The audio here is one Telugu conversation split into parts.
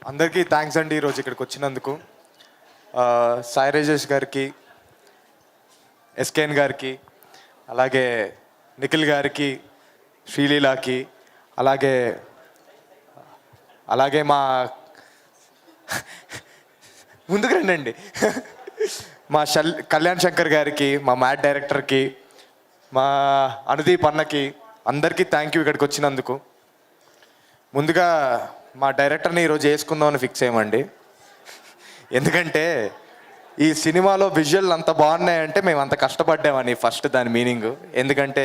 అందరికీ థ్యాంక్స్ అండి ఈరోజు ఇక్కడికి వచ్చినందుకు. సాయి రాజేష్ గారికి, ఎస్కేఎన్ గారికి, అలాగే నిఖిల్ గారికి, శ్రీలీలాకి, అలాగే అలాగే మా ముందుకు రండి మా కళ్యాణ్ శంకర్ గారికి, మా మ్యాట్ డైరెక్టర్కి, మా అనుదీప్ అన్నకి, అందరికీ థ్యాంక్ యూ ఇక్కడికి వచ్చినందుకు. ముందుగా మా డైరెక్టర్ని ఈరోజు వేసుకుందామని ఫిక్స్ అయ్యామండి. ఎందుకంటే ఈ సినిమాలో విజువల్ అంత బాగున్నాయంటే మేము అంత కష్టపడ్డామని ఫస్ట్ దాని మీనింగ్. ఎందుకంటే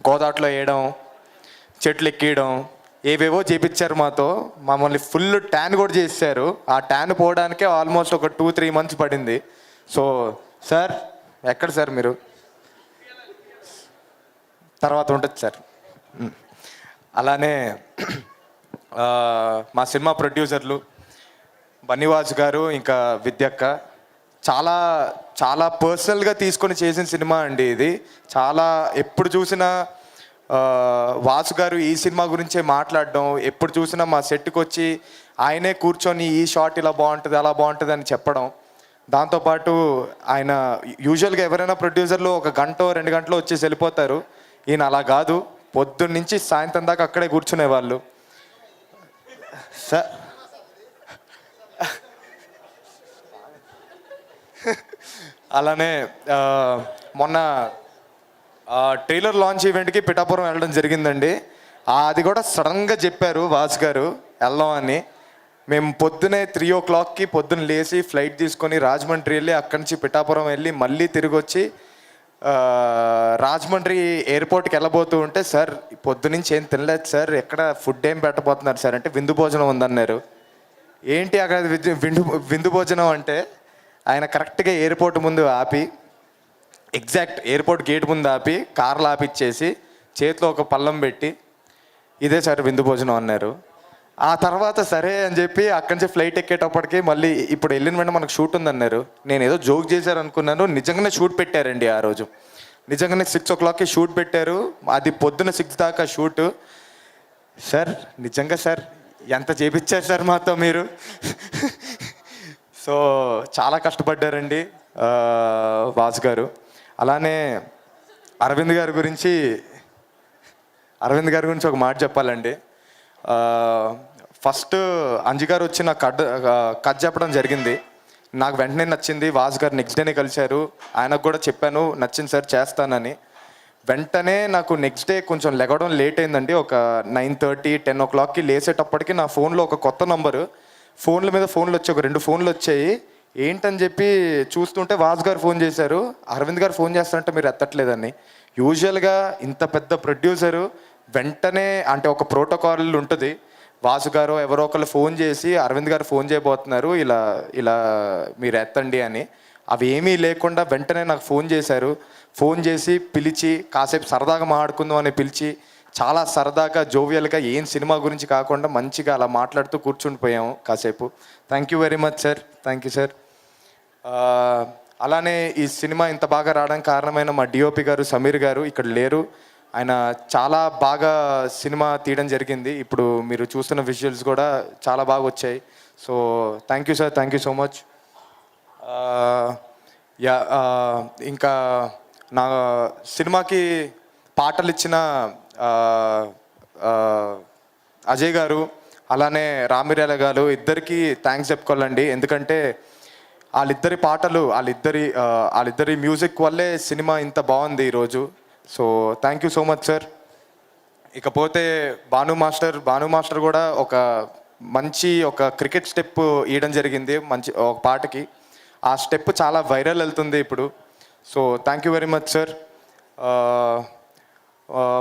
గోదాట్లో వేయడం, చెట్లు ఎక్కియడం, ఏవేవో చేపించారు మాతో. మమ్మల్ని ఫుల్ ట్యాన్ కూడా చేశారు. ఆ ట్యాన్ పోవడానికే ఆల్మోస్ట్ ఒక 2-3 months పడింది. సో సార్ ఎక్కడ సార్ మీరు? తర్వాత ఉంటుంది సార్. అలానే మా సినిమా ప్రొడ్యూసర్లు బన్నీవాస్ గారు, ఇంకా విద్యక్క, చాలా చాలా పర్సనల్గా తీసుకొని చేసిన సినిమా అండి ఇది. చాలా ఎప్పుడు చూసినా వాసు గారు ఈ సినిమా గురించే మాట్లాడడం, ఎప్పుడు చూసినా మా సెట్కి వచ్చి ఆయనే కూర్చొని ఈ షాట్ ఇలా బాగుంటుంది, అలా బాగుంటుంది అని చెప్పడం. దాంతోపాటు ఆయన యూజువల్గా ఎవరైనా ప్రొడ్యూసర్లు 1 గంట 2 గంటలు వచ్చేసి వెళ్ళిపోతారు. ఈయన అలా కాదు, పొద్దున్న నుంచి సాయంత్రం దాకా అక్కడే కూర్చునేవాళ్ళు. సార్ అలానే మొన్న ట్రైలర్ లాంచ్ ఈవెంట్కి పిఠాపురం వెళ్ళడం జరిగిందండి. అది కూడా సడన్గా చెప్పారు వాసు గారు వెళ్దాం అని. మేము పొద్దునే 3 o'clockకి పొద్దున్న లేచి ఫ్లైట్ తీసుకొని రాజమండ్రి వెళ్ళి అక్కడి నుంచి పిఠాపురం వెళ్ళి మళ్ళీ తిరిగి వచ్చి రాజమండ్రి ఎయిర్పోర్ట్కి వెళ్ళబోతూ ఉంటే, సార్ పొద్దునుంచి ఏం తినలేదు సార్, ఎక్కడ ఫుడ్ ఏం పెట్టబోతున్నారు సార్ అంటే విందు భోజనం ఉందన్నారు. ఏంటి అక్కడ విందు భోజనం అంటే, ఆయన కరెక్ట్గా ఎయిర్పోర్ట్ ముందు ఆపి, ఎగ్జాక్ట్ ఎయిర్పోర్ట్ గేట్ ముందు ఆపి కార్లు ఆపిచ్చేసి చేతిలో ఒక పళ్ళం పెట్టి ఇదే సార్ విందు భోజనం అన్నారు. ఆ తర్వాత సరే అని చెప్పి అక్కడి నుంచి ఫ్లైట్ ఎక్కేటప్పటికి మళ్ళీ ఇప్పుడు వెళ్ళిన వెంటనే మనకు షూట్ ఉందన్నారు. నేను ఏదో జోక్ చేశారు అనుకున్నాను, నిజంగానే షూట్ పెట్టారండి ఆ రోజు. నిజంగానే 6 o'clockకి షూట్ పెట్టారు. అది పొద్దున్న 6 దాకా షూటు. సార్ నిజంగా సార్ ఎంత చేపించారు సార్ మాతో మీరు. సో చాలా కష్టపడ్డారండి వాసు గారు. అలానే అరవింద్ గారి గురించి ఒక మాట చెప్పాలండి. ఫస్ట్ అంజి గారు వచ్చి నాకు కథ చెప్పడం జరిగింది. నాకు వెంటనే నచ్చింది. వాసు గారు నెక్స్ట్ డేనే కలిశారు. ఆయనకు కూడా చెప్పాను నచ్చింది సార్ చేస్తానని. వెంటనే నాకు నెక్స్ట్ డే కొంచెం లెగవడం లేట్ అయిందండి. ఒక 9:30, 10 o'clockకి లేసేటప్పటికి నా ఫోన్లో ఒక కొత్త నంబరు, ఫోన్ల మీద ఫోన్లు వచ్చాయి, ఒక 2 ఫోన్లు వచ్చాయి. ఏంటని చెప్పి చూస్తుంటే వాసు గారు ఫోన్ చేశారు. అరవింద్ గారు ఫోన్ చేస్తారంటే మీరు ఎత్తట్లేదని. యూజువల్గా ఇంత పెద్ద ప్రొడ్యూసరు వెంటనే అంటే ఒక ప్రోటోకాల్ ఉంటుంది. వాసు గారు ఎవరో ఒకళ్ళు ఫోన్ చేసి అరవింద్ గారు ఫోన్ చేయబోతున్నారు, ఇలా ఇలా మీరు ఎత్తండి అని. అవి ఏమీ లేకుండా వెంటనే నాకు ఫోన్ చేశారు. ఫోన్ చేసి పిలిచి కాసేపు సరదాగా మాట్లాడుకుందాం అని పిలిచి చాలా సరదాగా జోవియల్గా ఏం సినిమా గురించి కాకుండా మంచిగా అలా మాట్లాడుతూ కూర్చుండిపోయాము కాసేపు. Thank you very much sir. Thank you sir. అలానే ఈ సినిమా ఇంత బాగా రావడానికి కారణమైన మా డిఓపి గారు సమీర్ గారు ఇక్కడ లేరు. ఆయన చాలా బాగా సినిమా తీయడం జరిగింది. ఇప్పుడు మీరు చూస్తున్న విజువల్స్ కూడా చాలా బాగా వచ్చాయి. So thank you sir, thank you so much. ఇంకా నా సినిమాకి పాటలు ఇచ్చిన అజయ్ గారు, అలానే రామిర్యాల గారు, ఇద్దరికి థ్యాంక్స్ చెప్పుకోవాలండి. ఎందుకంటే వాళ్ళిద్దరి పాటలు, వాళ్ళిద్దరి మ్యూజిక్ వల్లే సినిమా ఇంత బాగుంది ఈరోజు. So thank you so much sir. ఇకపోతే భాను మాస్టర్ కూడా ఒక క్రికెట్ స్టెప్ ఇవ్వడం జరిగింది మంచి ఒక పాటకి. ఆ స్టెప్ చాలా వైరల్ వెళ్తుంది ఇప్పుడు. So thank you very much sir.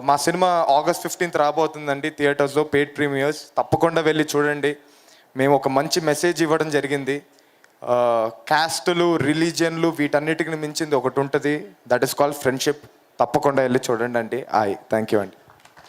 మా సినిమా August 15th రాబోతుందండి థియేటర్స్లో, పెయిడ్ ప్రీమియర్స్. తప్పకుండా వెళ్ళి చూడండి. మేము ఒక మంచి మెసేజ్ ఇవ్వడం జరిగింది. క్యాస్టులు, రిలీజియన్లు వీటన్నిటిని మించింది ఒకటి ఉంటుంది, దట్ ఈస్ కాల్డ్ ఫ్రెండ్షిప్. తప్పకుండా వెళ్ళి చూడండి అండి. థ్యాంక్ యూ అండి.